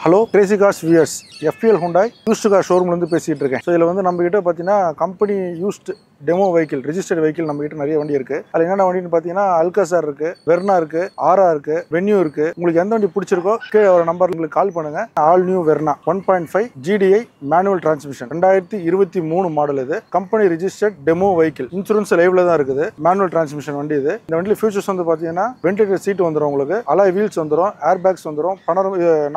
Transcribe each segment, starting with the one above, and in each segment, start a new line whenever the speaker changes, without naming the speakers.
Hello crazy cars வியர்ஸ் எஃபிஎல் Hyundai used car ஷோரூம்லேருந்து பேசிகிட்டு இருக்கேன். ஸோ இதில் வந்து நம்மகிட்ட பார்த்தீங்கன்னா company used demo vehicle registered vehicle நம்மகிட்ட நிறைய வண்டி இருக்குது. அதில் என்னென்ன வண்டின்னு பார்த்தீங்கன்னா அல்காசார் இருக்குது, வெர்னா இருக்குது, ஆரா இருக்குது, வென்யூ இருக்குது. உங்களுக்கு எந்த வண்டி பிடிச்சிருக்கோ கீழே ஒரு நம்பர் உங்களுக்கு கால் பண்ணுங்கள். All new Verna 1.5 GDI manual transmission 2023 model. இது company registered demo vehicle, insurance லைவ்ல தான் இருக்குது. மேனுவல் டிரான்ஸ்மிஷன் வண்டி இது. இந்த வண்டியில் ஃபியூச்சர்ஸ் வந்து பார்த்தீங்கன்னா வென்டிலேட்டர் சீட் வந்துடும், உங்களுக்கு அலாய் வீல்ஸ் வந்துடும், ஏர் பேக்ஸ் வந்துடும்,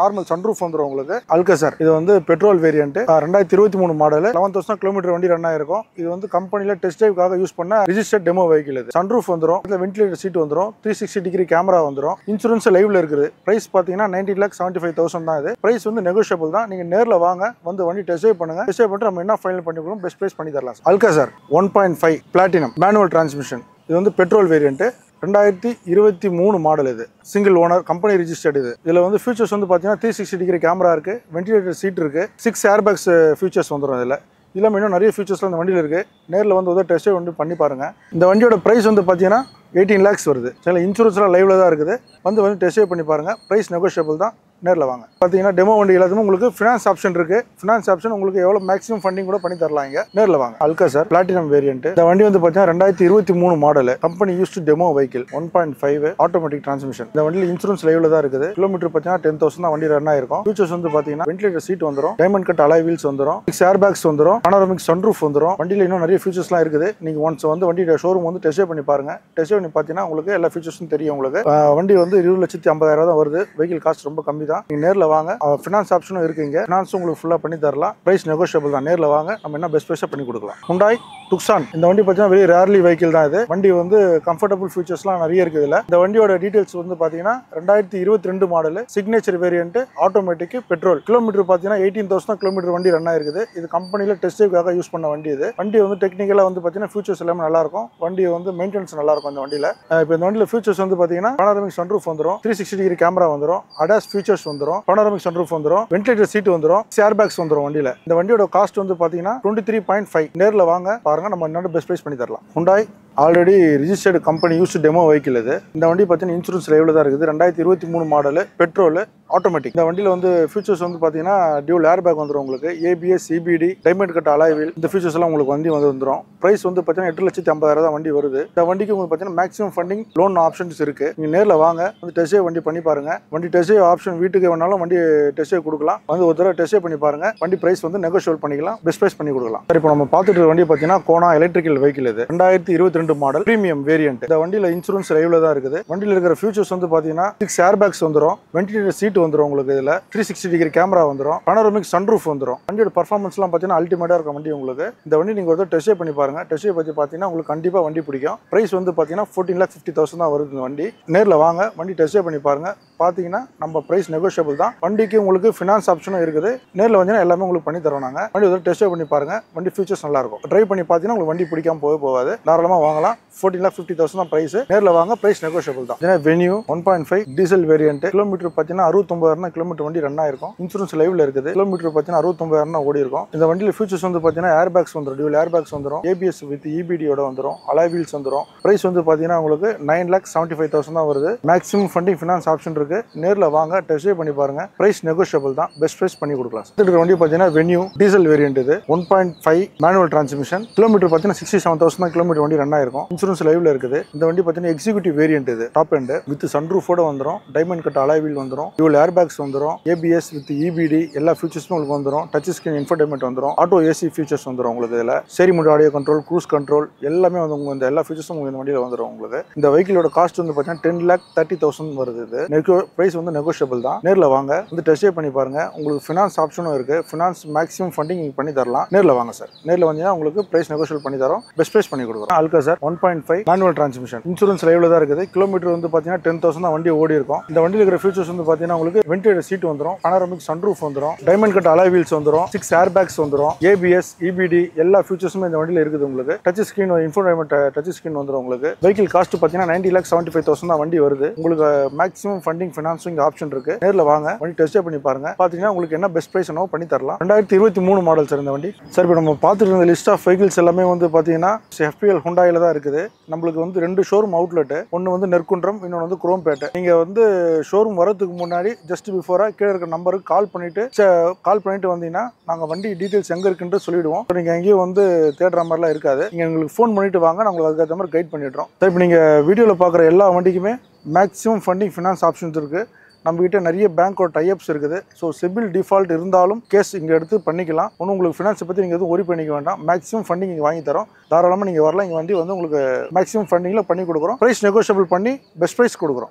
நார்மல் சன்ரூஃப் வந்துடும் உங்களுக்கு. அல்காசார் இது வந்து பெட்ரோல் வேரியன்ட், 2023 மாடல், 11,000 கிலோமீட்டர் வண்டி ரன் ஆயிருக்கும். இது வந்து கம்பெனியில் டெஸ்ட் டிரைவ்காக யூஸ் பண்ண ரிஜிஸ்டர்ட் டெமோ வெஹிக்கிள். இது சன்ரூஃப் வந்துடும், வென்டிலேட்டர் சீட் வந்துடும், 360 டிகிரி கேமரா வந்துடும், இன்சூரன்ஸ் லைவ்ல இருக்குது. பிரைஸ் பார்த்தீங்கன்னா 90,75,000 தான். இது பிரைஸ் வந்து நெகோஷியபிள் தான். நீங்க நேரில் வாங்க, வந்து வண்டி டெஸ்ட் ட்ரைவ் பண்ணுங்க. டெஸ்ட் ட்ரைவ் பண்ணிட்டு நம்ம என்ன ஃபைனல் பண்ணி கொடுக்கும், பெஸ்ட் பிரைஸ் பண்ணி தரலாம். Alcazar 1.5 platinum manual transmission. இது வந்து பெட்ரோல் வேரியன்ட், 2023 மாடல். இது சிங்கிள் ஓனர், கம்பெனி ரிஜிஸ்டர்ட். இதில் வந்து ஃபியூச்சர்ஸ் வந்து பார்த்தீங்கன்னா 360 டிகிரி கேமரா இருக்குது, வென்டிலேட்டர் சீட் இருக்குது, 6 ஏர் பேக்ஸ் ஃபியூச்சர்ஸ் வந்துடும். இதில் இல்லாமல் இன்னும் நிறைய ஃபியூச்சர்ஸ்லாம் இந்த வண்டியில் இருக்குது. நேரில் வந்து ஒரு டெஸ்ட் வந்து பண்ணி பாருங்கள். இந்த வண்டியோட ப்ரைஸ் வந்து பார்த்தீங்கன்னா 18 lakhs வருது. சில இன்சூரன்ஸ்லாம் லைவ்ல தான் இருக்குது. வந்து டெஸ்ட் பண்ணி பாருங்கள். ப்ரைஸ் நெகோஷியபிள் தான். நேரில் வாங்க. பார்த்தீங்கன்னா டெமோ வண்டி எல்லாத்துக்கும் உங்களுக்கு ஃபினான்ஸ் ஆப்ஷன் இருக்குது. ஃபினான்ஸ் ஆப்ஷன் உங்களுக்கு எவ்வளோ மேக்ஸிமம் ஃபண்டிங் கூட பண்ணி தரலாம். இங்கே நேரில் வாங்க. Alcazar platinum variant. இந்த வண்டி வந்து பார்த்தீங்கன்னா 2023 model, company used demo vehicle, 1.5 automatic transmission. இந்த வண்டியில் இன்சூரன்ஸ் லைவ்ல தான் இருக்குது. கிலோமீட்டர் பார்த்தீங்கன்னா 10,000 தான் வண்டி ரன் ஆயிருக்கும். ஃபியூச்சர்ஸ் வந்து பார்த்தீங்கன்னா வென்டிலேட்டர் சீட் வந்துடும், டைமண்ட் கட் அலாய் வீல்ஸ் வந்துடும், 6 ஏர் பேக்ஸ் வந்துடும், பனோரமிக் சன்ரூஃப் வந்துடும். வண்டியில் இன்னும் நிறைய ஃபியூச்சர்ஸ்லாம் இருக்குது. நீங்கள் ஒன்ஸ் வந்து வண்டி ஷோரூம் வந்து டெஸ்ட் பண்ணி பாருங்க. டெஸ்ட் பண்ணி பார்த்தீங்கன்னா உங்களுக்கு எல்லா ஃபியூச்சர்ஸும் தெரியும். உங்களுக்கு வண்டி வந்து 20,50,000 தான் வருது. வெஹிக்கிள் காஸ்ட் ரொம்ப கம்மி தான். நீங்கள் நேரில் வாங்க. ஃபினான்ஸ் ஆப்ஷனும் இருக்குங்க. ஃபினான்ஸ் உங்களுக்கு ஃபுல்லாக பண்ணி தரலாம். பிரைஸ் நெகோஷியபிள் தான். நேரில் வாங்க, நம்ம என்ன பெஸ்ட் பிரைஸாக பண்ணி கொடுக்கலாம். ஹுண்டாய் துக்ஸான் இந்த வண்டி பார்த்தீங்கன்னா வெரி ரேர்லி வெஹிக்கிள் தான். இது வண்டி வந்து கம்ஃபர்டபுள் ஃபீச்சர்ஸ்லாம் நிறைய இருக்குது. இதில் இந்த வண்டியோட டீடைல்ஸ் வந்து பார்த்தீங்கன்னா 2022 model, signature variant, automatic, petrol. Kilometre பார்த்தீங்கன்னா 18,000 கிலோமீட்டர் வண்டி ரன் ஆயிருக்குது. இது கம்பெனியில் டெஸ்ட் ட்ரைவ்காக யூஸ் பண்ண வண்டி. இது வண்டி வந்து டெக்னிக்கலாக வந்து பார்த்தீங்கன்னா ஃபியூச்சர்ஸ் எல்லாமே நல்லா இருக்கும். வண்டி வந்து மெயின்டெனன்ஸ் நல்லா இருக்கும். இந்த வண்டியில் இப்போ இந்த வண்டியில் ஃபியூச்சர்ஸ் வந்து பார்த்தீங்கன்னா பனோரமிக் சன்ரூஃப் வந்துடும், 360 டிகிரி கேமரா வந்துடும், அடாஸ் ஃபியூச்சர்ஸ் வந்துடும், பனோரமிக் சன்ரூஃப் வந்துடும், வென்டிலேட்டர் சீட் வந்துடும், ஏர் பேக்ஸ் வந்துடும் வண்டியில். இந்த வண்டியோட காஸ்ட் வந்து பார்த்தீங்கன்னா 23.5. நேரில் வாங்க பாருங்க, நம்ம என்னோட பெஸ்ட் பிரைஸ் பண்ணி தரலாம். Hyundai already registered company used demo vehicle. இது இந்த வண்டி பார்த்தீங்கன்னா இன்சூரன்ஸ் லைவ்ல தான் இருக்குது. 2023 மாடல், பெட்ரோல், ஆட்டோமேட்டிக். இந்த வண்டியில் வந்து ஃபியூச்சர்ஸ் வந்து பார்த்தீங்கன்னா டியூல் ஏர் பேக் வந்துடும் உங்களுக்கு, ABS, CBD, diamond cut alloy wheel. இந்த ஃபியூச்சர்ஸ் எல்லாம் உங்களுக்கு வண்டி வந்துடும். பிரைஸ் வந்து பார்த்தீங்கன்னா 8,50,000 தான் வண்டி வருது. இந்த வண்டிக்கு உங்களுக்கு பார்த்தீங்கன்னா மேக்ஸிமம் ஃபண்டிங் லோன் ஆப்ஷன்ஸ் இருக்கு. நீங்கள் நேரில் வாங்க, வந்து டெஸ்ட் வண்டி பண்ணி பாருங்க. வண்டி டெஸ்ட் ஆப்ஷன் வீட்டுக்கு வேணாலும் வண்டி டெஸ்ட் கொடுக்கலாம். வந்து ஒரு தடவை டெஸ்ட் பண்ணி பாருங்க. வண்டி பிரைஸ் வந்து நெகோஷியபிள் பண்ணிக்கலாம், பெஸ்ட் பிரைஸ் பண்ணி கொடுக்கலாம். சரி, இப்போ நம்ம பார்த்துட்டு வண்டி பார்த்தீங்கன்னா கோனா எலக்ட்ரிக்கல் வெஹிக்கிள். இது 2022 மாடல், பிரீமியம் வேரியன்ட். இந்த வண்டியில் இன்சூரன்ஸ் லைவ்ல தான் இருக்குது. வண்டியில் இருக்கிற ஃபியூச்சர்ஸ் வந்து பார்த்தீங்கன்னா 6 ஏர் பேக்ஸ் வந்துடும், வென்டிலேட்டர் சீட் வந்துடும் உங்களுக்கு. இதில் 360 டிகிரி கேமரா வந்துடும், பனோரமிக் சன்ரூஃப் வந்துடும். வண்டியோட பர்ஃபார்மன்ஸ்லாம் பார்த்தீங்கன்னா அல்டிமேட்டாக இருக்கும் வண்டி உங்களுக்கு. இந்த வண்டி நீங்கள் ஒரு டெஸ்ட் பண்ணி பாருங்க. டெஸ்ட் பற்றி பார்த்தீங்கன்னா உங்களுக்கு கண்டிப்பாக வண்டி பிடிக்கும். பிரைஸ் வந்து பார்த்தீங்கன்னா 14,50,000 தான் வருது இந்த வண்டி. நேரில் வாங்க, வண்டி டெஸ்ட் பண்ணி பாருங்க. பார்த்தீங்கன்னா நம்ம பிரைஸ் நெகோஷியபிள் தான். வண்டிக்கு உங்களுக்கு ஃபினான்ஸ் ஆப்ஷனும் இருக்குது. நேரில் வந்தீங்கன்னா எல்லாமே உங்களுக்கு பண்ணி தரோம் நாங்கள். வண்டி ஒரு டெஸ்ட் பண்ணி பாருங்க. வண்டி ஃபியூச்சர்ஸ் நல்லா இருக்கும். ட்ரை பண்ணி பார்த்தீங்கன்னா உங்களுக்கு வண்டி பிடிக்காம போகாது. தாராளமாக வாங்கலாம். 14,50,000 தான் பிரைஸ். நேரில் வாங்க, பிரைஸ் நெகோஷியபிள் தான். Venue 1.5 diesel variant. கிலோமீட்டர் பார்த்தீங்கன்னா 69,000 கிலோமீட்டர் வண்டி ரன் ஆயிருக்கும். இன்சூரன்ஸ் லைவ்ல இருக்குது. கிலோமீட்டர் பார்த்தீங்கன்னா 69,000 ஓடி இருக்கும். இந்த வண்டியில் ஃபியூச்சர்ஸ் வந்து பார்த்தீங்கன்னா ஏர் பேக்ஸ் வந்துடும், டியூல் ஏர் பேக்ஸ் வந்துடும், ABS வித் EBD யோட வந்துடும், அலாய் வீல்ஸ் வந்துடும். பிரைஸ் வந்து பார்த்தீங்கன்னா உங்களுக்கு 9,75,000 தான் வருது. மேக்ஸிமம் ஃபண்டிங் ஃபினான்ஸ் ஆப்ஷன் இருக்கு. நேரில் வாங்க, டெஸ்ட் பண்ணி பாருங்க. பிரைஸ் நெகோஷியபிள் தான். பெஸ்ட் பிரைஸ் பண்ணி கொடுக்கலாம். இந்த வண்டி பார்த்தீங்கன்னா வென்யூ டீசல் வேரியன்ட். இது 1.5 மேனுவல் டிரான்ஸ்மிஷன். கிலோமீட்டர் பார்த்தீங்கன்னா 67,000 கிலோமீட்டர் வண்டி ரன் ஆயிருக்கும். இன்சூரன்ஸ் லைவ்ல இருக்குது. இந்த வண்டி பார்த்தீங்கன்னா எக்ஸிக்யூட்டிவ் வேரியன்ட். இது டாப் எண்ட் வித் சன்ரூஃபோட வந்துடும், டைமண்ட் கட் அலாய் வீல் வந்துடும், டியூல் ஏர் பேக்ஸ் வந்துடும், ABS வித் EBD எல்லா ஃபீச்சர்ஸும் உங்களுக்கு வந்துடும். டச் ஸ்கிரீன் இன்ஃபோடைன்மெண்ட் வந்துடும், ஆட்டோ AC ஃபீச்சர்ஸ் வந்துடும் உங்களுக்கு. இதில் steering mode, audio control, cruise control எல்லாமே வந்து உங்களுக்கு இந்த எல்லா ஃபீச்சர்ஸும் உங்களுக்கு இந்த வண்டியில் வந்துடும் உங்களுக்கு. இந்த வெஹிக்கிளோட காஸ்ட் வந்து பார்த்தீங்கன்னா 10,30,000 வருது. இது பிரைஸ் வந்து நெகோஷியபிள் தான். நேரில் வாங்க, வந்து டெஸ்ட் பண்ணி பாருங்க. உங்களுக்கு ஃபினான்ஸ் ஆப்ஷனும் இருக்கு. ஃபினான்ஸ் மேக்ஸிமம் ஃபண்டிங் பண்ணி தரலாம். நேரில் வாங்க சார். நேரில் வந்தீங்கன்னா உங்களுக்கு பிரைஸ் நெகோஷியபிள் பண்ணி தரோம், பெஸ்ட் பிரைஸ் பண்ணி கொடுக்குறோம். Alcazar 1.5 manual transmission. இன்சூரன்ஸ் லைவ்ல தான் இருக்குது. கிலோமீட்டர் வந்து பார்த்தீங்கன்னா 10,000 தான் வண்டி ஓடி இருக்கும். இந்த வண்டியில் இருக்கிற ஃபீச்சர்ஸ் வந்து பார்த்தீங்கன்னா உங்களுக்கு வென்டிலேட்டர் சீட் வந்துடும், பனோரமிக் சன்ரூஃப் வந்துடும், டைமண்ட் கட் அலாய் வீல்ஸ் வந்துடும், 6 ஏர் பேக்ஸ் வந்துடும், ABS, EBD எல்லா ஃபீச்சர்ஸுமே இந்த வண்டியில் இருக்குது உங்களுக்கு. Touch screen infotainment touch screen வந்துடும் உங்களுக்கு. வெஹிக்கிள் காஸ்ட் பார்த்தீங்கன்னா 90,75,000 தான் வண்டி வருது. உங்களுக்கு maximum funding funding financing option இருக்கு. நேரில் வாங்க, வண்டி டெஸ்ட் பண்ணி பாருங்க. பாத்தீங்கன்னா உங்களுக்கு என்ன பெஸ்ட் பிரைஸ் என்னவோ பண்ணி தரலாம். 2023 மாடல் சார் இந்த வண்டி. சார் இப்போ நம்ம பார்த்துட்டு இருந்த லிஸ்ட் ஆஃப் வெஹிக்கிள்ஸ் எல்லாமே வந்து பாத்தீங்கன்னா FPL ஹுண்டாயில தான் இருக்குது. நம்மளுக்கு வந்து 2 ஷோரூம் அவுட்லெட், ஒன்று வந்து நெற்குன்றம், இன்னொன்று வந்து குரோம்பேட்டை. நீங்க வந்து ஷோரூம் வரதுக்கு முன்னாடி ஜஸ்ட் பிஃபோரா கீழே இருக்க நம்பருக்கு கால் பண்ணிட்டு வந்தீங்கன்னா நாங்கள் வண்டி டீட்டெயில்ஸ் எங்கே இருக்குன்னு சொல்லிடுவோம். நீங்கள் எங்கேயும் வந்து தேடுற மாதிரிலாம் இருக்காது. நீங்கள் எங்களுக்கு ஃபோன் பண்ணிட்டு வாங்க, நாங்கள் அதுக்கேற்ற மாதிரி கைட் பண்ணிடுறோம். சார் இப்போ நீங்கள் வீடியோவில் பார்க்குற எல்லா வண்டிக்குமே மேக்ஸிமம் ஃபண்டிங் ஃபினான்ஸ் ஆப்ஷன்ஸ் இருக்குது. நம்மகிட்ட நிறைய பேங்கோட டைப்ஸ் இருக்குது. ஸோ சிபில் டிஃபால்ட் இருந்தாலும் கேஸ் இங்கே எடுத்து பண்ணிக்கலாம். ஒன்றும் உங்களுக்கு ஃபினான்ஸை பற்றி நீங்கள் எதுவும் ஒரி பண்ணிக்க வேண்டாம். மேக்ஸிமம் ஃபண்டிங் இங்கே வாங்கி தரோம். தாராளமாக நீங்கள் வரலாம். இங்கே வண்டி வந்து உங்களுக்கு மேக்ஸிமம் ஃபண்டிங்கில் பண்ணி கொடுக்குறோம். ப்ரைஸ் நெகோஷியபிள் பண்ணி பெஸ்ட் ப்ரைஸ் கொடுக்குறோம்.